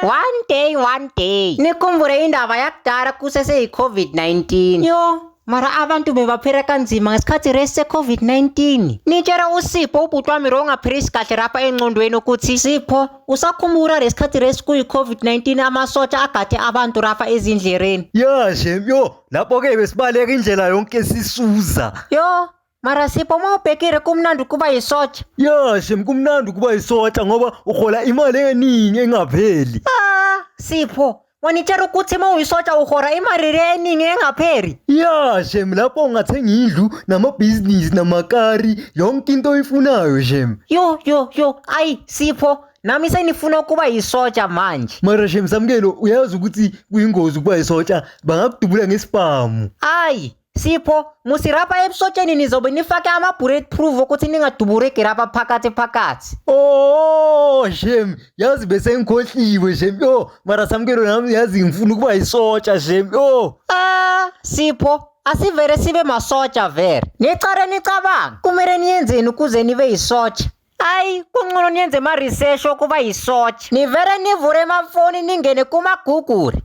One day. Nikhumbule indaba yakudala kusese i-COVID-19. Yo. Mara abantu bebaphila kanzima ngesikhathi rest se-COVID-19. Nitshela uSipho ubhuti wami ro ngaphilisi kahle rapha engqondweni ukuthi Sipho usakhumbula lesikhathi rest kuyi-COVID-19 amasotsha agade abantu rapha ezindlereni. Ya shem yo lapho ke besibaleka indlela yonke sisuza. Yo mara Sipho mawubhekile kumnandi ukuba yisotsha. Ya shem kumnandi ukuba yisotsha ngoba uhola imali eningi engapheli. Sipho wanitshela ukuthi mawuyisotsha uhora imali eningi engapheli. Ya shem lapho ungathenga indlu namabhizinisi namakari yonke into oyifunayo shem. Yo ayi Sipho nami senifuna ukuba yisotsha manje. Mara shem Samkelo uyazi ukuthi kuyingozi ukuba yisotsha bangakudubula ngesipamu. Ayi Sipho musirapha ebusotsheni nizobe nifake ama-bulletproof ukuthi ningadubureki rapha phakathi. Oh shem yazi bese ngikhohliwe shem yo mara Samkelo nami yazi ngifuna ukuba yisotsha shem yo. Sipho asivele sibe masotsha vele. Nicare nicabanga kumele niyenzeni ukuze nibe yisotsha. Ayi kungcono niyenze ma-research okuba yisotsha. Nivele nivule amafoni ningene kuma-Google.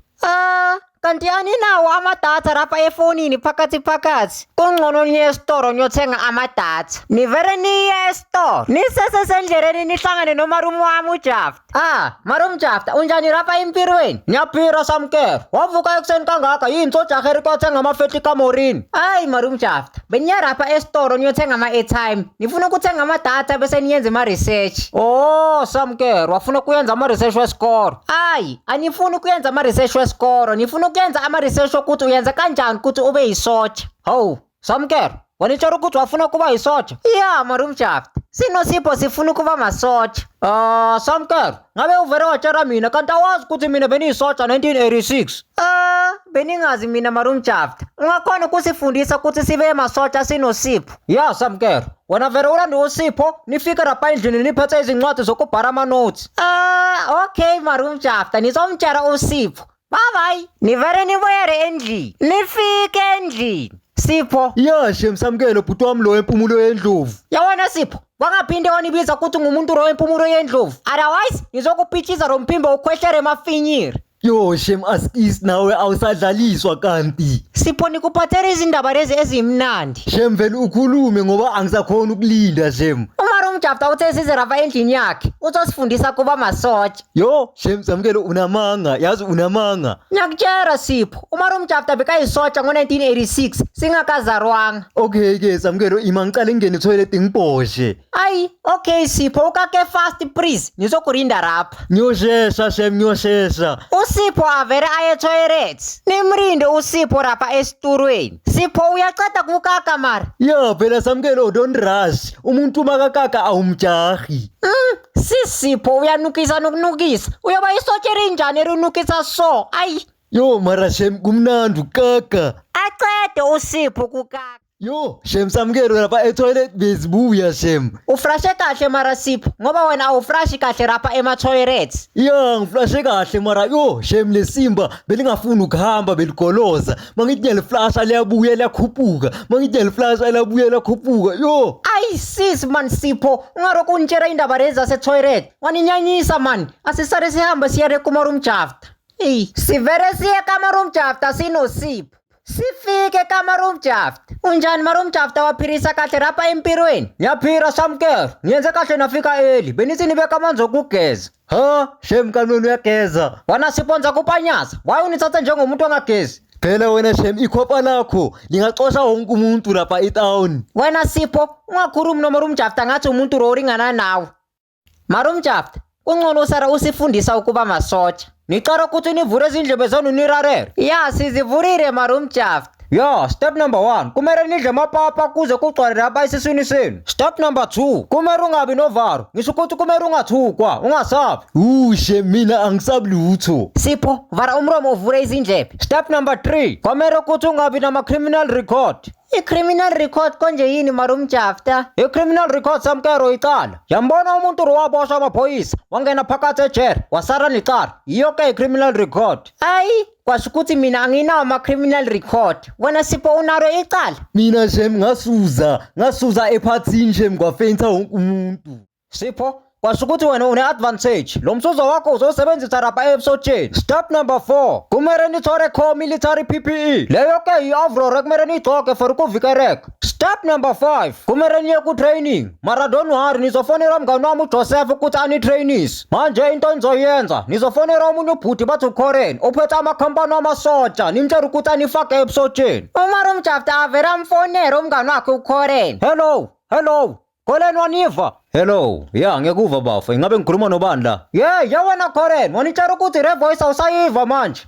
Kanti aninawo amadatha rapha efonini phakathi. Kungcono niye esitoro niyothenga amadatha. Nivele niye esitoro. Nisesendleleni nihlangane nomarume wami uJafta. Marume Jafta unjani rapha empilweni? Ngiyaphila Samkelo. Wavuka ekuseni kangaka yini sojahe rikothenga ama-50 kamorini? Ayi marume Jafta beniya rapha esitoro niyothenga ama-airtime. Nifuna ukuthenga amadatha bese niyenze ama-research. Oh Samkelo wafuna kuyenza ama-research wesikoro. Ayi anifuni kuyenza ama-research wesikoro nifuna kuyenza ama-research ukuthi uyenza kanjani ukuthi ube yisotsha. Hawu Samkelo wanitshela ukuthi wafuna kuba yisotsha? Ya marume Jafta sinosipho sifuna ukuba masotsha. Samkelo ngabe uvele watshela mina kanti awazi ukuthi mina beniyisotsha 1986. Beningazi mina marume Jafta ungakhona ukusifundisa ukuthi sibe masotsha sinosipho. Ya Samkelo wena vele ulanda uSipho nifike rapha endlini niphethe izincwadi zokubhala ama-notes. Okay marume Jafta nizomtshela uSipho. Bye nivele nibuyele endlini nifike endlini. Sipho Ya shem Samkelo bhuti wami lo wempumulo yendlovu. Yawona Sipho wangaphinde wanibiza ukuthi ngumuntu ro wempumulo yendlovu otherwise nizokupitchiza lo mphimbo ukhwehlere emafinyiri. Yo shem askis nawe awusadlaliswa kanti. Sipho nikuphathele izindaba lezi ezimnandi. Shem vele ukhulume ngoba angisakhona ukulinda shem. Umarume Jafta uthe size rapha endlini yakhe uzosifundisa kuba masotsha. Yo shem Samkelo unamanga yazi unamanga. Ngiyakutshela Sipho umarume Jafta bekayisotsha ngo-1986 singakazarwanga. Okay ke Samkelo ima ngicale ngene toilet ngibhoshe. Ayi okay Sipho ukake fast please nizokurinda rapha. Ngiyoshesha shem ngiyoshesha. uSipho avele aye toilet. Nimrinde uSipho rapha esiturweni. Sipho uyaqeda kukaka mara. Ya phela Samkelo don't rush umuntu makakaka awumjahi. Sipho uyanukisa nokunukisa uyoba isotsha njani erinukisa so. Ayi Yo mara shem kumnandi ukaka. aqede uSipho kukaka. Yo shem Samkelo lapha etoilet bezibuya shem. Ufrashe kahle mara Sipho ngoba wena awufrashi kahle rapha ema-toilets. Ya ngiflashe kahle mara yo shem lesimba belingafuni ukuhamba beligoloza mangithi ngiyaliflasha liyabuya liyakhuphuka mangithi ngiyaliflasha liyabuya liyakhuphuka yo. Ayi sis man Sipho ungaroku untshela indaba lezi zase-toilet waninyanyisa man asisale sihambe siyere kumarume Jafta. Sivele siye kamarume Jafta sinosipho. Sifike kamarume Jafta. Unjani marume Jafta waphilisa kahle rapha empilweni? Ngiyaphila Samkelo ngiyenze kahle nafika early benithi nibeka amanzi okugeza. Shem kanoni uyageza. Wana Sipho kupanyaza waye unithatha njengomuntu ongagezi. Phela wena shem ikhopha lakho lingaxosha wonke umuntu lapha etown. Wena Sipho ungakhulumi nomarume Jafta ngathi umuntu ro olingana nawe. Marume Jafta kungcono usara usifundisa ukuba masotsha. Nicala ukuthi nivule izindlebe zenu nirarere. Ya sizivulile marume Jafta. Ya step number 1 kumele nidle amapapa kuze kugcwale lapha esiswini senu. Step number 2 kumele ungabi novaro ngisho ukuthi kumele ungathukwa ungasabi. Shem mina angisabi lutho. Sipho vara umromo uvule izindlebe. Step number 3 kumele ukuthi ungabi nama-criminal record. I-criminal record konje yini marume Jafta? I-criminal record Samkelo icala. Yambona umuntu ro waboshwa amaphoyisa wangena phakathi ejele wasara necala. Yiyo ke i-criminal record. Ayi kwasho ukuthi mina anginawo ama-criminal record. Wena Sipho unalo icala? Mina shem ngasuza ephathini shem kwafenta wonke umuntu. Sipho kwasho ukuthi wena une-advantage. Lo msuzo wakho uzosebenzisa rapha episodeni. Step number 4, kumele nithole core military PPE. Leyo ke i-overall kumele niyigcoke for ukuvikeleka. Step number 5, kumele niye ku-training. Mara don't worry, nizofonela mngani wami uJoseph ukuthi ani-trainise. Manje into enizoyenza, nizofonela omunye ubhuti bathi uKoren ophethe amakhampani wamasotsha, nimtshela ukuthi anifake episodeni. uMarumjafta avele amfonela umngani wakhe uKoren. Hello Koren, waniva? Hello, ya ngiyekuva bafa. Ingabe ngikhuluma nobani la? Yeah, wena Koren, wanitshela ukuthi re voice awusayiva manje.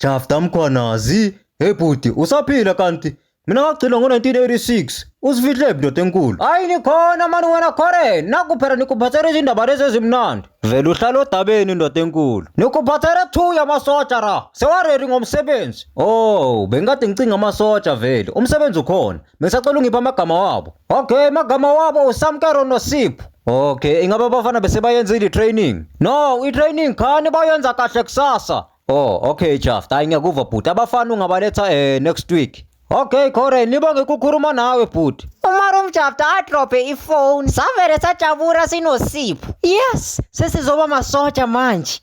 Jafta mkhwanazi. Hey bhuti, usaphila kanti? Mina ngagcina ngo-1986. Usifihle ndoda enkulu. Hayi nikhona mani wena Koren, nakuphela nikuphathele izindaba lezi ezimnandi. Vele uhlala odabeni ndoda enkulu. Nikuphathele 2 yamasotsha ra. Sewaredi ngomsebenzi. Oh, bengikade ngicinga amasotsha vele. Umsebenzi ukhona. Bengisacela ungipha amagama wabo. Okay, magama wabo uSamkero noSipho. Okay, ingabe abafana bese bayenzile i-training? No, i-training khani bayenza kahle kusasa. Oh, okay Jafta, hayi ngiyakuva bhuti. Abafana ungabaletha next week. Okay Koren, nibonge ukukhuluma nawe bhuti. uMarumjafta adrope ifone, savele sajabula sinosipho. Yes, sesizoba masotsha manje.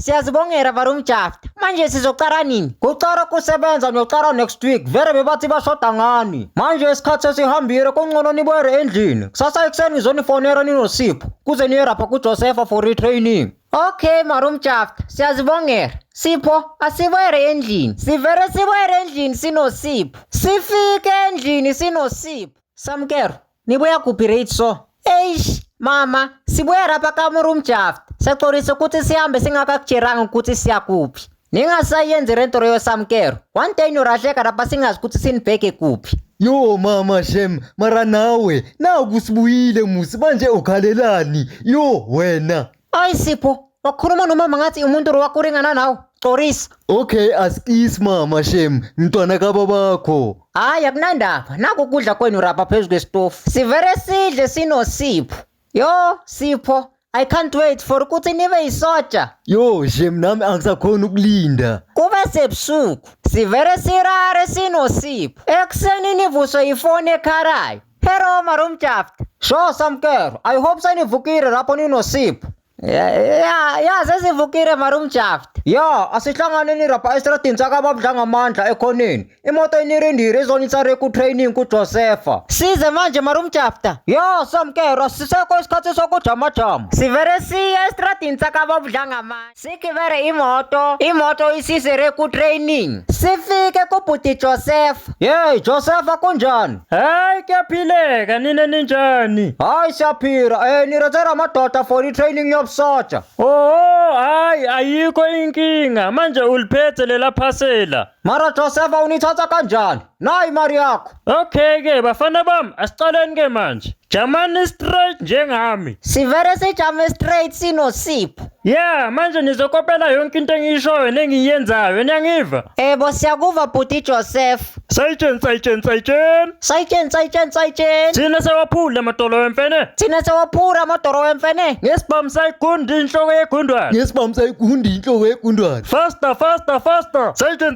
Siyazibongela Marumjafta. Manje sizoqala nini? Kuqala kusebenza niyoqala next week. Vele bebathi bashoda ngani. Manje isikhathi sesihambile, kungcono nibuyele endlini. Kusasa ekuseni ngizonifonela ninosipho kuze niye rapha kuJoseph for retraining. Okay Marumjafta, siyazibongela. Sipho, asibuyele endlini. Sivele sibuyele endlini sinosipho. Sifike endlini sinosipho. Samkero, nibuya kuphi rate so? Eish, mama, sibuya rapha kaMarumjafta. Sexolisa ukuthi sihambe singakakutshelanga ukuthi siya kuphi. Ningasayenzi rento yoSamkero. One day nyorahleka rapha singazi ukuthi sinibheke kuphi. Yo mama Shem, mara nawe nakusibuyile musi manje ukhalelani. Yo wena. Hayi Sipho, wakhuluma nomama ngathi umuntu wakulingana nawe. Xolisa. Okay, asikisi mama Shem, mntwana kababakho. Hayi akunandaba, naku kudla kwenu rapha phezulu kwesitofu. Sivele sidle sinosipho. Yo Sipho, I can't wait for ukuthi nibe isotsha. Yo Shem, nami angisakhona ukulinda. Kube sebusuku, sivele sirare sinosipho. Ekuseni nivuswe ifone ekharayo. Hello Marumjafta. Sure Samkero, I hope senivukile lapho ninosipho. Ya sesivukile Marumjafta. Ya, asihlanganeni rapha estradini sakababudlangamandla ekhoneni. Imoto inirindile izonitsare ku-training kuJosepha. Size manje Marumjafta. Ya Samkero, sisekho isikhathi sokujamajama. Sivele siye estradini sakababudlangamandla. Sigibele imoto isizere ku-training. Sifike kubhuti Josepha. Hey Josepha, kunjani? Hayi kuyaphileka, nina ninjani? Hayi siyaphila, nirethela amadoda for i-training yobusotsha. Hayi ayikho inkinga, manje uliphethe lela phasela. Mara Josepha unithatha kanjani? Nayi imali yakho. Okay ke bafana bami, asicaleni ke manje. Jamani straight njengami. Sivele sijame straight sinosipho. Yeah, manje nizokopela yonke into engiyishoyo nengiyenzayo, niyangiva? Ebo siyakuva bhuti Joseph. Sayitsheni. Thina sewaphula amadolo wemfene. Thina sewaphula amadolo wemfene. Ngesibhamu sayigundi inhloko yegundwane. Ngesibhamu sayigundi inhloko yegundwane. Faster. Sayitsheni.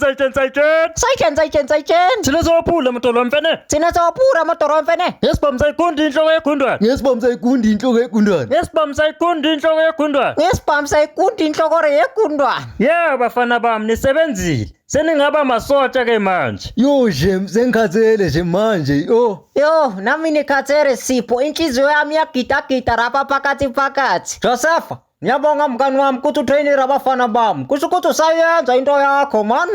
Thina sewaphula amadolo wemfene. Thina sewaphula amadolo wemfene. Ngesibhamu sayigundi inhloko yegundwane. Ngesibhamu sayigundi inhloko yegundwane. Ngesibhamu sayigundi inhloko yegundwane. Ngesibhamu sayigundi inhloko yegundwane. Yeah bafana bami nisebenzile. Seningaba masotsha ke manje. Yo Shem, sengikhathele nje manje. Yo, nami nikhathele Sipho, inhliziyo yami yagida rapha phakathi. Josepha, ngiyabonga mngani wami ukuthi utrainere abafana bami. Kusho ukuthi usayenza into yakho man.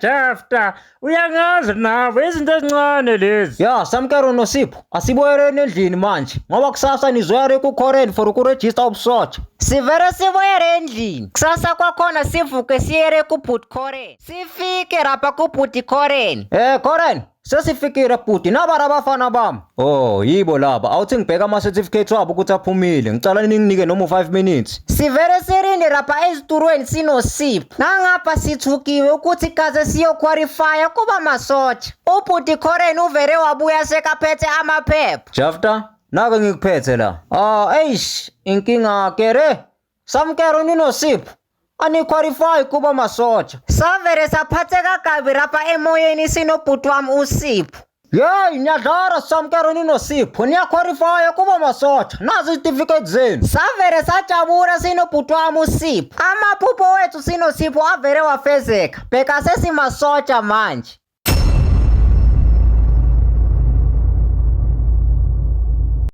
Jafta, uyangazi nawe izinto ezincane lezi. Ya, Samkero noSipho, asibuyeleni endlini manje ngoba kusasa nizoya kuKoren for ukuregister ubusotsha. Sivele sibuyele endlini. Kusasa kwakhona sivuke siyere kubhuti Koren. Sifike rapha kubhuti Koren. Koren, sesifikile bhuti, naba abafana bami. Oh, yibo laba. Awuthi ngibheka ama-certificate wabo ukuthi aphumile. Ngicela ninginike noma 5 minutes. Sivele sirinde rapha eziturweni sinosipho. Nangapha sithukiwe ukuthi kaze siyoqualifya kuba masotsha. Ubhuti Koren uvele wabuya sekaphethe amaphepha. Jafta, nake ngikuphethe la. Inkinga kere. Samkero ninosipho. Aniqualify kuba masotsha. Savele saphatheka kabi rapha emoyeni sinobhuti wami uSipho. Yeyi niyadlara samkereni noSipho niyakhwarifaya kuba masotsha nazi izitifiketi zenu. Savere sajabula sinobhuti wami uSipho. Amaphupho wethu sinoSipho avere wafezeka. Bheka sesimasotsha manje.